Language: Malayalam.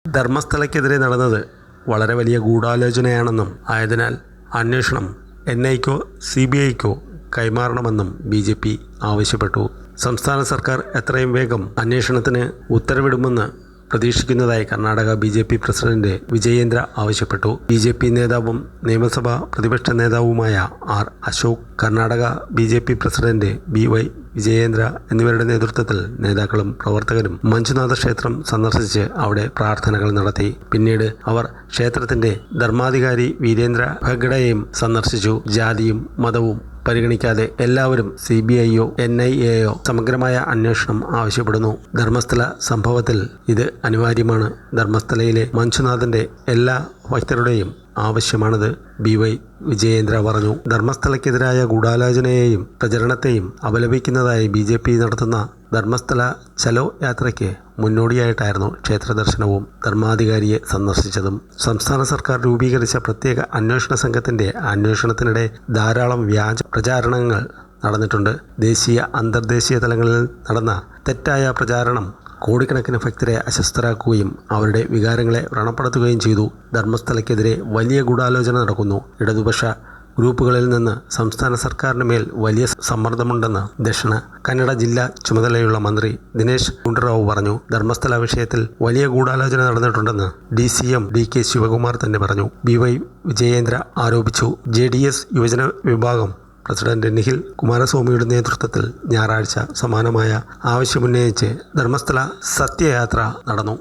ധർമ്മസ്ഥലയ്ക്കെതിരെ നടന്നത് വളരെ വലിയ ഗൂഢാലോചനയാണെന്നും ആയതിനാൽ അന്വേഷണം NIക്കോ CBIക്കോ കൈമാറണമെന്നും BJP ആവശ്യപ്പെട്ടു. സംസ്ഥാന സർക്കാർ എത്രയും വേഗം അന്വേഷണത്തിന് ഉത്തരവിടുമെന്ന് പ്രതീക്ഷിക്കുന്നതായി കർണാടക BJP പ്രസിഡന്റ് വിജയേന്ദ്ര ആവശ്യപ്പെട്ടു. BJP നേതാവും നിയമസഭാ പ്രതിപക്ഷ നേതാവുമായ R. Ashok, Karnataka BJP president BY വിജയേന്ദ്ര എന്നിവരുടെ നേതൃത്വത്തിൽ നേതാക്കളും പ്രവർത്തകരും മഞ്ജുനാഥ ക്ഷേത്രം സന്ദർശിച്ച് അവിടെ പ്രാർത്ഥനകൾ നടത്തി. പിന്നീട് അവർ ക്ഷേത്രത്തിന്റെ ധർമാധികാരി വീരേന്ദ്ര ഹെഗ്ഡെയെയും സന്ദർശിച്ചു. ജാതിയും മതവും പരിഗണിക്കാതെ എല്ലാവരും CBIയോ NIAയോ സമഗ്രമായ അന്വേഷണം ആവശ്യപ്പെടുന്നു. ധർമ്മസ്ഥല സംഭവത്തിൽ ഇത് അനിവാര്യമാണ്. ധർമ്മസ്ഥലയിലെ മഞ്ജുനാഥന്റെ എല്ലാ ഭക്തരുടെയും ആവശ്യമാണിത്, BY വിജയേന്ദ്ര പറഞ്ഞു. ധർമ്മസ്ഥലയ്ക്കെതിരായ ഗൂഢാലോചനയെയും പ്രചരണത്തെയും അപലപിക്കുന്നതായി BJP നടത്തുന്ന ധർമ്മസ്ഥല ചലോ യാത്രയ്ക്ക് മുന്നോടിയായിട്ടായിരുന്നു ക്ഷേത്ര ദർശനവും ധർമാധികാരിയെ സന്ദർശിച്ചതും. സംസ്ഥാന സർക്കാർ രൂപീകരിച്ച പ്രത്യേക അന്വേഷണ സംഘത്തിന്റെ അന്വേഷണത്തിനിടെ ധാരാളം വ്യാജ പ്രചാരണങ്ങൾ നടന്നിട്ടുണ്ട്. ദേശീയ അന്തർദേശീയ തലങ്ങളിൽ നടന്ന തെറ്റായ പ്രചാരണം കോടിക്കണക്കിന് ഭക്തരെ അസ്വസ്ഥരാക്കുകയും അവരുടെ വികാരങ്ങളെ വ്രണപ്പെടുത്തുകയും ചെയ്തു. ധർമ്മസ്ഥലയ്ക്കെതിരെ വലിയ ഗൂഢാലോചന നടക്കുന്നു. ഇടതുപക്ഷ ഗ്രൂപ്പുകളിൽ നിന്ന് സംസ്ഥാന സർക്കാരിന് മേൽ വലിയ സമ്മർദ്ദമുണ്ടെന്ന് ദക്ഷിണ കന്നഡ ജില്ലാ ചുമതലയുള്ള മന്ത്രി ദിനേശ് ഗുണ്ടുറാവു പറഞ്ഞു. ധർമ്മസ്ഥല വിഷയത്തിൽ വലിയ ഗൂഢാലോചന നടന്നിട്ടുണ്ടെന്ന് DCM DK ശിവകുമാർ തന്നെ പറഞ്ഞു. BY വിജയേന്ദ്ര ആരോപിച്ചു. JDS യുവജന വിഭാഗം പ്രസിഡന്റ് നിഖിൽ കുമാരസ്വാമിയുടെ നേതൃത്വത്തിൽ ഞായറാഴ്ച സമാനമായ ആവശ്യമുന്നയിച്ച് ധർമ്മസ്ഥല സത്യയാത്ര നടന്നു.